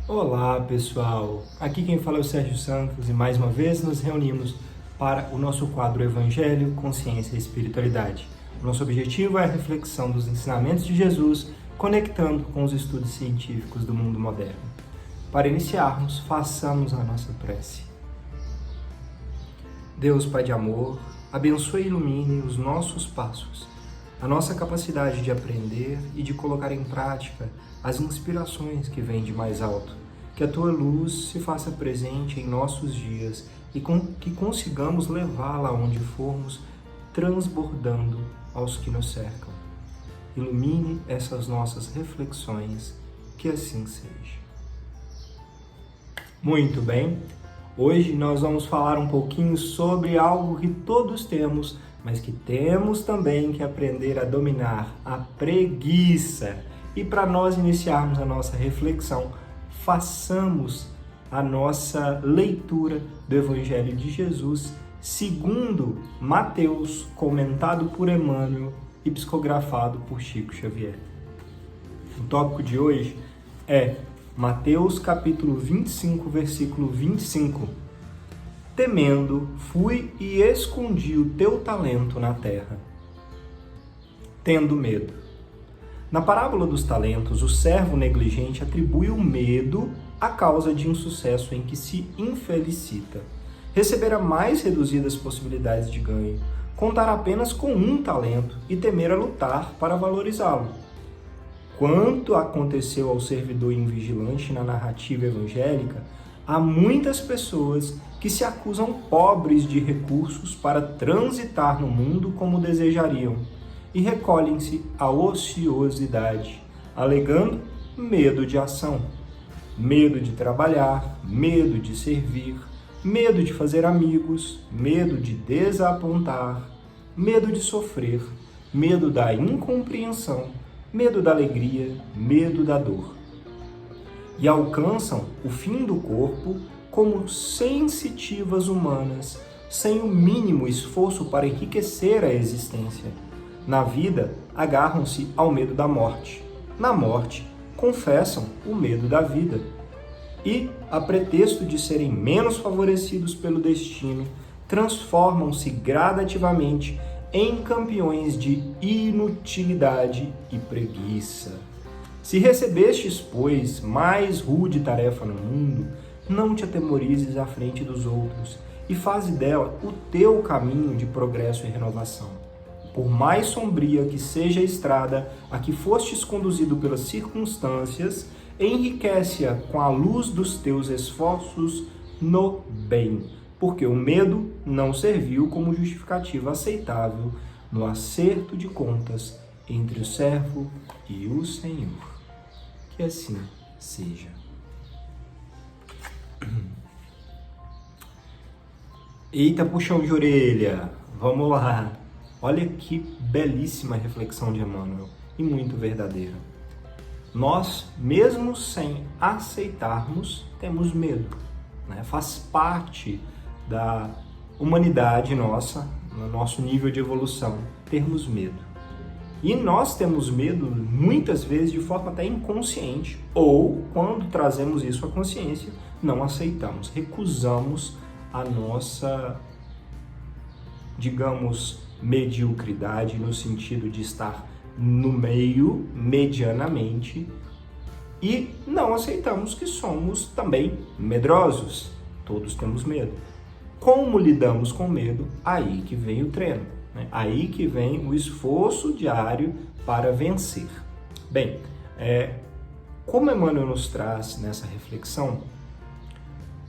Olá pessoal, aqui quem fala é o Sérgio Santos e mais uma vez nos reunimos para o nosso quadro Evangelho, Consciência e Espiritualidade. Nosso objetivo é a reflexão dos ensinamentos de Jesus, conectando com os estudos científicos do mundo moderno. Para iniciarmos, façamos a nossa prece. Deus Pai de amor, abençoe e ilumine os nossos passos, a nossa capacidade de aprender e de colocar em prática as inspirações que vêm de mais alto. Que a Tua luz se faça presente em nossos dias e que consigamos levá-la aonde formos, transbordando aos que nos cercam. Ilumine essas nossas reflexões, que assim seja. Muito bem, hoje nós vamos falar um pouquinho sobre algo que todos temos, mas que temos também que aprender a dominar, a preguiça. E para nós iniciarmos a nossa reflexão, façamos a nossa leitura do Evangelho de Jesus segundo Mateus, comentado por Emmanuel e psicografado por Chico Xavier. O tópico de hoje é Mateus capítulo 25, versículo 25. Temendo, fui e escondi o teu talento na terra. Tendo medo. Na parábola dos talentos, o servo negligente atribui o medo à causa de insucesso em que se infelicita. Receber mais reduzidas possibilidades de ganho, contar apenas com um talento e temer a lutar para valorizá-lo. Quanto aconteceu ao servidor invigilante na narrativa evangélica, há muitas pessoas que se acusam pobres de recursos para transitar no mundo como desejariam e recolhem-se à ociosidade, alegando medo de ação, medo de trabalhar, medo de servir, medo de fazer amigos, medo de desapontar, medo de sofrer, medo da incompreensão, medo da alegria, medo da dor. E alcançam o fim do corpo como sensitivas humanas, sem o mínimo esforço para enriquecer a existência. Na vida, agarram-se ao medo da morte. Na morte, confessam o medo da vida. E, a pretexto de serem menos favorecidos pelo destino, transformam-se gradativamente em campeões de inutilidade e preguiça. Se recebestes, pois, mais rude tarefa no mundo, não te atemorizes à frente dos outros e faze dela o teu caminho de progresso e renovação. Por mais sombria que seja a estrada a que fostes conduzido pelas circunstâncias, enriquece-a com a luz dos teus esforços no bem, porque o medo não serviu como justificativa aceitável no acerto de contas entre o servo e o Senhor. Que assim seja. Eita, puxão de orelha! Vamos lá! Olha que belíssima reflexão de Emmanuel e muito verdadeira. Nós, mesmo sem aceitarmos, temos medo, né? Faz parte da humanidade nossa, no nosso nível de evolução, termos medo. E nós temos medo, muitas vezes, de forma até inconsciente, ou, quando trazemos isso à consciência, não aceitamos, recusamos a nossa, digamos, mediocridade, no sentido de estar no meio, medianamente, e não aceitamos que somos também medrosos. Todos temos medo. Como lidamos com medo? Aí que vem o treino. Aí que vem o esforço diário para vencer. Bem, como Emmanuel nos traz nessa reflexão,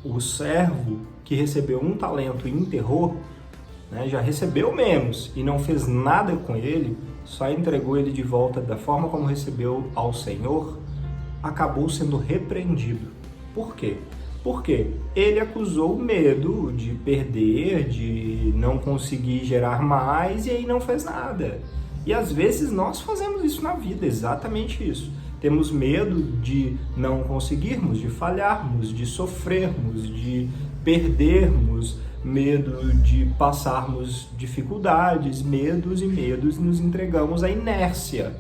o servo que recebeu um talento e enterrou, já recebeu menos e não fez nada com ele, só entregou ele de volta da forma como recebeu ao Senhor, acabou sendo repreendido. Por quê? Porque ele acusou o medo de perder, de não conseguir gerar mais, e aí não fez nada. E às vezes nós fazemos isso na vida, exatamente isso. Temos medo de não conseguirmos, de falharmos, de sofrermos, de perdermos, medo de passarmos dificuldades, medos e nos entregamos à inércia.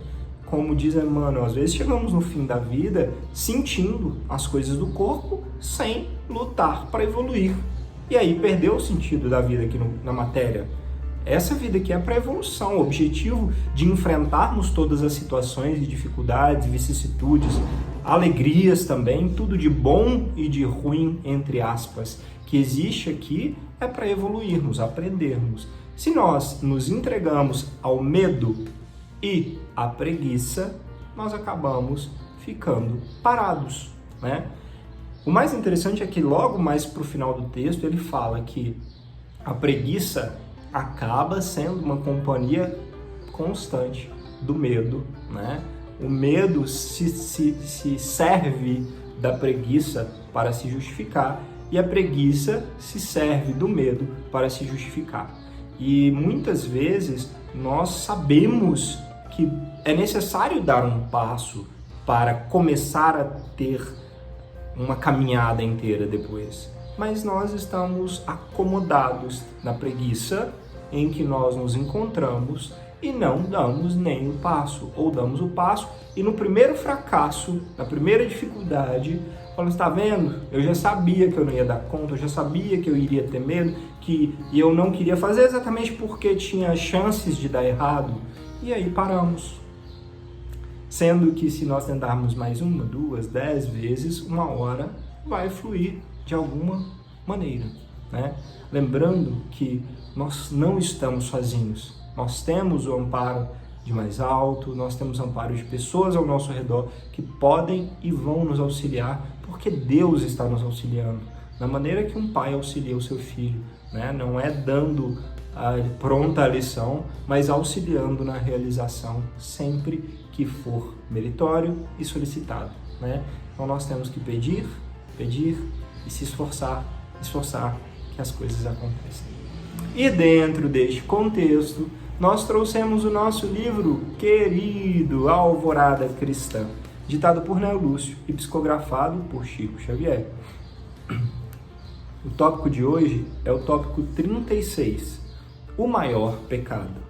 como diz Emmanuel, às vezes chegamos no fim da vida sentindo as coisas do corpo sem lutar para evoluir. E aí perdeu o sentido da vida aqui na matéria. Essa vida aqui é para evolução, o objetivo de enfrentarmos todas as situações e dificuldades, vicissitudes, alegrias também, tudo de bom e de ruim, entre aspas, que existe aqui é para evoluirmos, aprendermos. Se nós nos entregamos ao medo e à preguiça, nós acabamos ficando parados, né? O mais interessante é que logo mais para o final do texto ele fala que a preguiça acaba sendo uma companhia constante do medo, né? O medo se serve da preguiça para se justificar e a preguiça se serve do medo para se justificar. E muitas vezes nós sabemos que é necessário dar um passo para começar a ter uma caminhada inteira depois. Mas nós estamos acomodados na preguiça em que nós nos encontramos e não damos nem o passo, ou damos o passo e no primeiro fracasso, na primeira dificuldade, falamos, está vendo? Eu já sabia que eu não ia dar conta, eu já sabia que eu iria ter medo, e eu não queria fazer exatamente porque tinha chances de dar errado, e aí paramos. Sendo que se nós tentarmos mais 1, 2, 10 vezes, uma hora vai fluir de alguma maneira, né? Lembrando que nós não estamos sozinhos, nós temos o amparo de mais alto, nós temos amparo de pessoas ao nosso redor que podem e vão nos auxiliar, porque Deus está nos auxiliando, da maneira que um pai auxilia o seu filho, né? Não é dando pronta a lição, mas auxiliando na realização sempre que for meritório e solicitado, né? Então nós temos que pedir e se esforçar que as coisas aconteçam. E dentro deste contexto, nós trouxemos o nosso livro querido, A Alvorada Cristã, ditado por Neo Lúcio e psicografado por Chico Xavier. O tópico de hoje é o tópico 36, o maior pecado.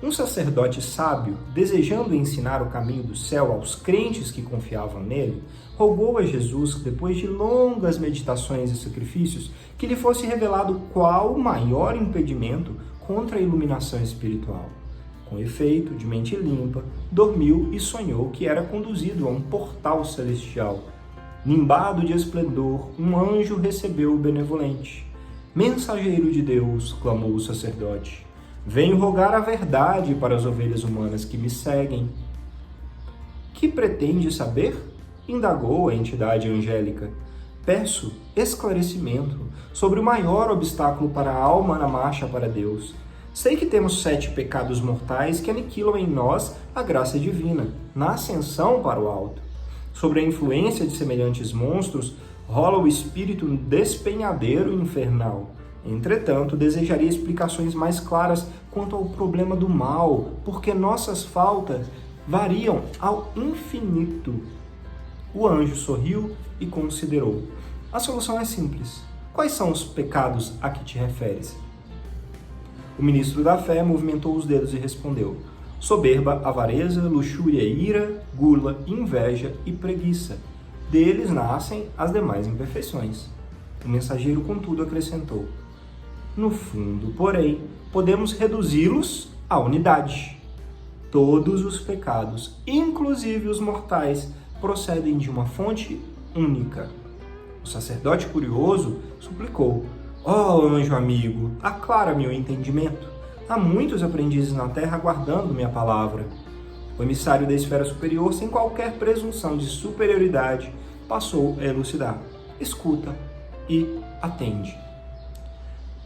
Um sacerdote sábio, desejando ensinar o caminho do céu aos crentes que confiavam nele, rogou a Jesus, depois de longas meditações e sacrifícios, que lhe fosse revelado qual o maior impedimento contra a iluminação espiritual. Com efeito, de mente limpa, dormiu e sonhou que era conduzido a um portal celestial. Nimbado de esplendor, um anjo recebeu o benevolente. Mensageiro de Deus, clamou o sacerdote, venho rogar a verdade para as ovelhas humanas que me seguem. Que pretende saber? Indagou a entidade angélica. Peço esclarecimento sobre o maior obstáculo para a alma na marcha para Deus. Sei que temos 7 pecados mortais que aniquilam em nós a graça divina, na ascensão para o alto. Sobre a influência de semelhantes monstros, rola o espírito despenhadeiro infernal. Entretanto, desejaria explicações mais claras quanto ao problema do mal, porque nossas faltas variam ao infinito. O anjo sorriu e considerou. A solução é simples. Quais são os pecados a que te referes? O ministro da fé movimentou os dedos e respondeu. Soberba, avareza, luxúria, ira, gula, inveja e preguiça. Deles nascem as demais imperfeições. O mensageiro, contudo, acrescentou. No fundo, porém, podemos reduzi-los à unidade. Todos os pecados, inclusive os mortais, procedem de uma fonte única. O sacerdote curioso suplicou, anjo amigo, aclara-me o entendimento. Há muitos aprendizes na terra aguardando minha palavra. O emissário da esfera superior, sem qualquer presunção de superioridade, passou a elucidar. Escuta e atende.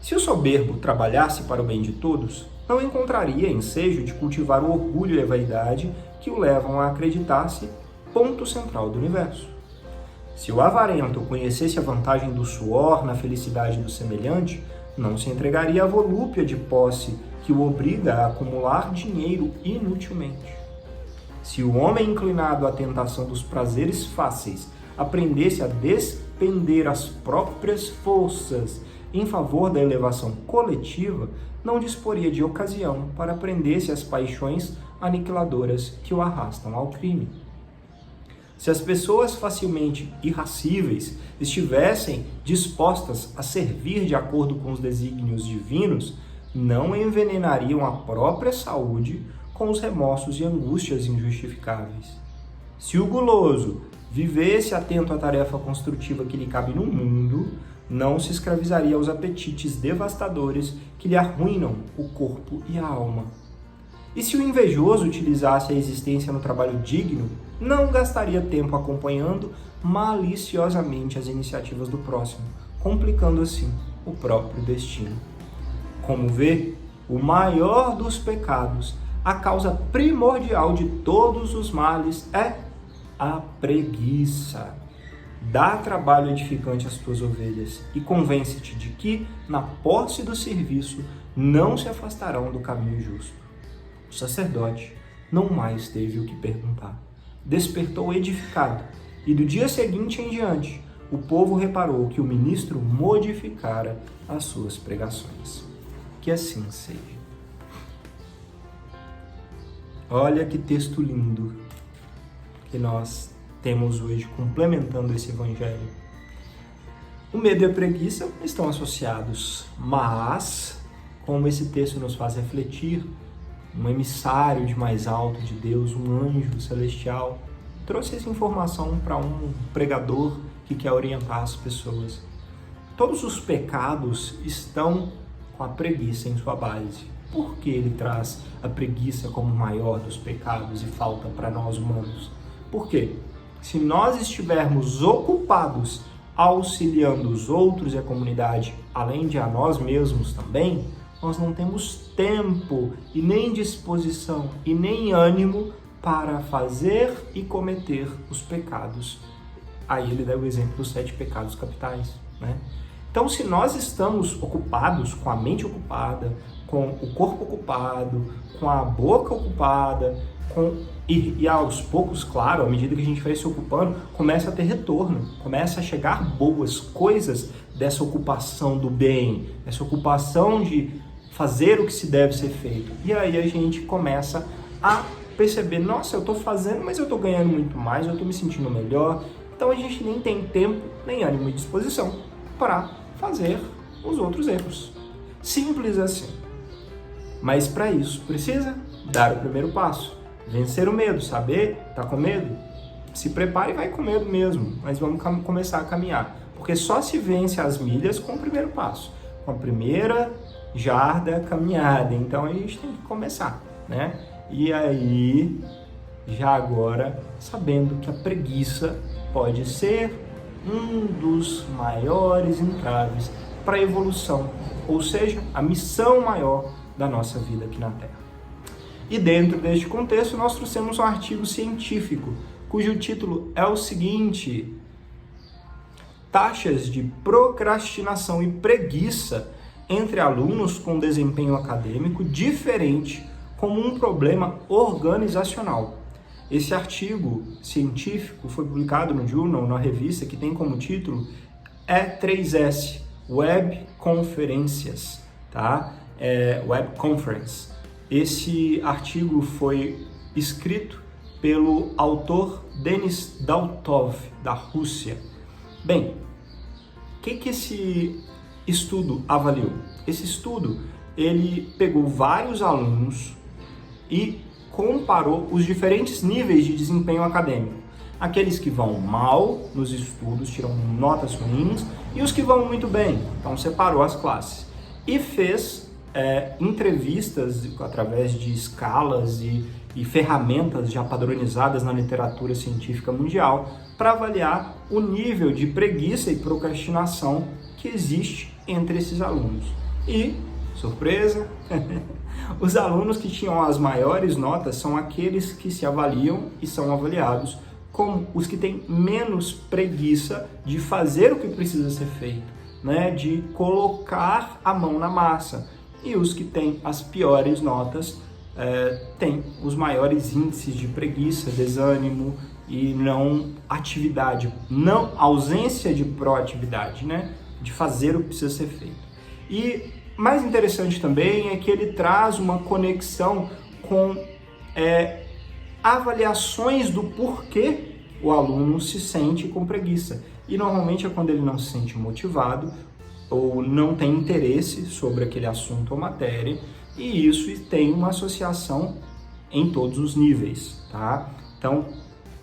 Se o soberbo trabalhasse para o bem de todos, não encontraria ensejo de cultivar o orgulho e a vaidade que o levam a acreditar-se ponto central do universo. Se o avarento conhecesse a vantagem do suor na felicidade do semelhante, não se entregaria à volúpia de posse que o obriga a acumular dinheiro inutilmente. Se o homem inclinado à tentação dos prazeres fáceis aprendesse a despender as próprias forças em favor da elevação coletiva, não disporia de ocasião para prender-se às paixões aniquiladoras que o arrastam ao crime. Se as pessoas facilmente irascíveis estivessem dispostas a servir de acordo com os desígnios divinos, não envenenariam a própria saúde com os remorsos e angústias injustificáveis. Se o guloso vivesse atento à tarefa construtiva que lhe cabe no mundo, não se escravizaria aos apetites devastadores que lhe arruinam o corpo e a alma. E se o invejoso utilizasse a existência no trabalho digno, não gastaria tempo acompanhando maliciosamente as iniciativas do próximo, complicando assim o próprio destino. Como vê, o maior dos pecados, a causa primordial de todos os males é a preguiça. Dá trabalho edificante às tuas ovelhas e convence-te de que, na posse do serviço, não se afastarão do caminho justo. O sacerdote não mais teve o que perguntar. Despertou edificado, e do dia seguinte em diante, o povo reparou que o ministro modificara as suas pregações. Que assim seja. Olha que texto lindo que nós temos hoje complementando esse evangelho. O medo e a preguiça estão associados, mas, como esse texto nos faz refletir, um emissário de mais alto de Deus, um anjo celestial, trouxe essa informação para um pregador que quer orientar as pessoas. Todos os pecados estão com a preguiça em sua base. Por que ele traz a preguiça como o maior dos pecados e falta para nós humanos? Por quê? Se nós estivermos ocupados auxiliando os outros e a comunidade, além de a nós mesmos também, nós não temos tempo e nem disposição e nem ânimo para fazer e cometer os pecados. Aí ele dá o exemplo dos 7 pecados capitais, né? Então, se nós estamos ocupados, com a mente ocupada, com o corpo ocupado, com a boca ocupada, e aos poucos, claro, à medida que a gente vai se ocupando, começa a ter retorno, começa a chegar boas coisas dessa ocupação do bem, dessa ocupação de fazer o que se deve ser feito. E aí a gente começa a perceber, nossa, eu estou fazendo, mas eu estou ganhando muito mais, eu estou me sentindo melhor. Então a gente nem tem tempo, nem ânimo e disposição para fazer os outros erros. Simples assim. Mas para isso precisa dar o primeiro passo. Vencer o medo, saber, tá com medo? Se prepare e vai com medo mesmo, mas vamos começar a caminhar. Porque só se vence as milhas com o primeiro passo, com a primeira jarda caminhada. Então a gente tem que começar, né? E aí, já agora, sabendo que a preguiça pode ser um dos maiores entraves para a evolução, ou seja, a missão maior da nossa vida aqui na Terra. E dentro deste contexto, nós trouxemos um artigo científico, cujo título é o seguinte: Taxas de procrastinação e preguiça entre alunos com desempenho acadêmico diferente como um problema organizacional. Esse artigo científico foi publicado no Journal, na revista, que tem como título E3S, Web Conferências, tá? Web Conference. Esse artigo foi escrito pelo autor Denis Daltov, da Rússia. Bem, o que esse estudo avaliou? Esse estudo, ele pegou vários alunos e comparou os diferentes níveis de desempenho acadêmico. Aqueles que vão mal nos estudos, tiram notas ruins, e os que vão muito bem. Então separou as classes. E fez entrevistas através de escalas e ferramentas já padronizadas na literatura científica mundial para avaliar o nível de preguiça e procrastinação que existe entre esses alunos. E, surpresa, os alunos que tinham as maiores notas são aqueles que se avaliam e são avaliados como os que têm menos preguiça de fazer o que precisa ser feito, né? De colocar a mão na massa. E os que têm as piores notas têm os maiores índices de preguiça, desânimo e não atividade, não ausência de proatividade, né? De fazer o que precisa ser feito. E mais interessante também é que ele traz uma conexão com avaliações do porquê o aluno se sente com preguiça. E normalmente é quando ele não se sente motivado ou não tem interesse sobre aquele assunto ou matéria, e isso tem uma associação em todos os níveis, tá? Então,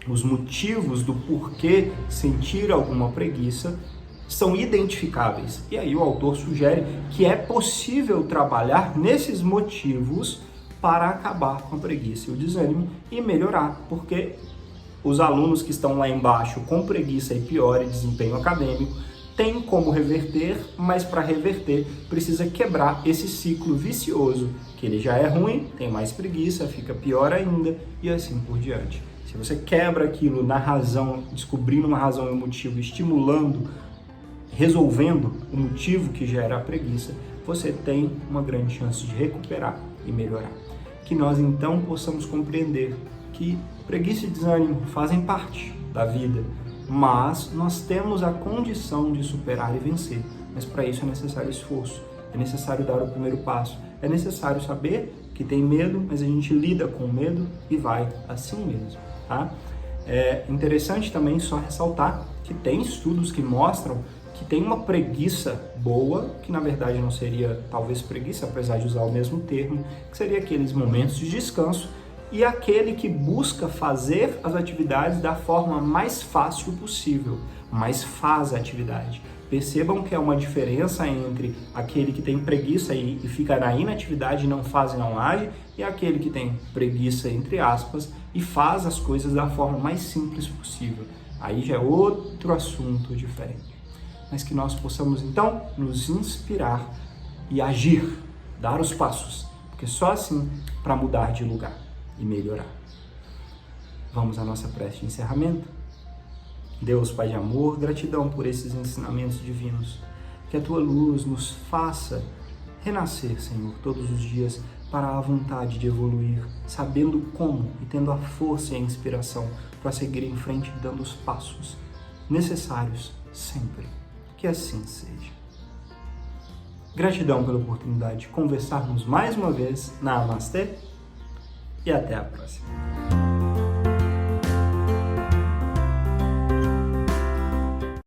os motivos do porquê sentir alguma preguiça são identificáveis. E aí o autor sugere que é possível trabalhar nesses motivos para acabar com a preguiça e o desânimo e melhorar, porque os alunos que estão lá embaixo com preguiça e pior desempenho acadêmico têm como reverter, mas para reverter precisa quebrar esse ciclo vicioso, que ele já é ruim, tem mais preguiça, fica pior ainda e assim por diante. Se você quebra aquilo na razão, descobrindo uma razão e um motivo, estimulando, resolvendo o motivo que gera a preguiça, você tem uma grande chance de recuperar e melhorar. Que nós então possamos compreender que preguiça e desânimo fazem parte da vida, mas nós temos a condição de superar e vencer. Mas para isso é necessário esforço, é necessário dar o primeiro passo, é necessário saber que tem medo, mas a gente lida com o medo e vai assim mesmo, tá? É interessante também só ressaltar que tem estudos que mostram que tem uma preguiça boa, que na verdade não seria talvez preguiça, apesar de usar o mesmo termo, que seria aqueles momentos de descanso, e aquele que busca fazer as atividades da forma mais fácil possível, mas faz a atividade. Percebam que é uma diferença entre aquele que tem preguiça e fica na inatividade, não faz e não age, e aquele que tem preguiça, entre aspas, e faz as coisas da forma mais simples possível. Aí já é outro assunto diferente. Mas que nós possamos então nos inspirar e agir, dar os passos, porque só assim para mudar de lugar e melhorar. Vamos à nossa prece de encerramento? Deus, Pai de amor, gratidão por esses ensinamentos divinos. Que a Tua luz nos faça renascer, Senhor, todos os dias para a vontade de evoluir, sabendo como e tendo a força e a inspiração para seguir em frente, dando os passos necessários sempre. Que assim seja. Gratidão pela oportunidade de conversarmos mais uma vez na Namastê e até a próxima.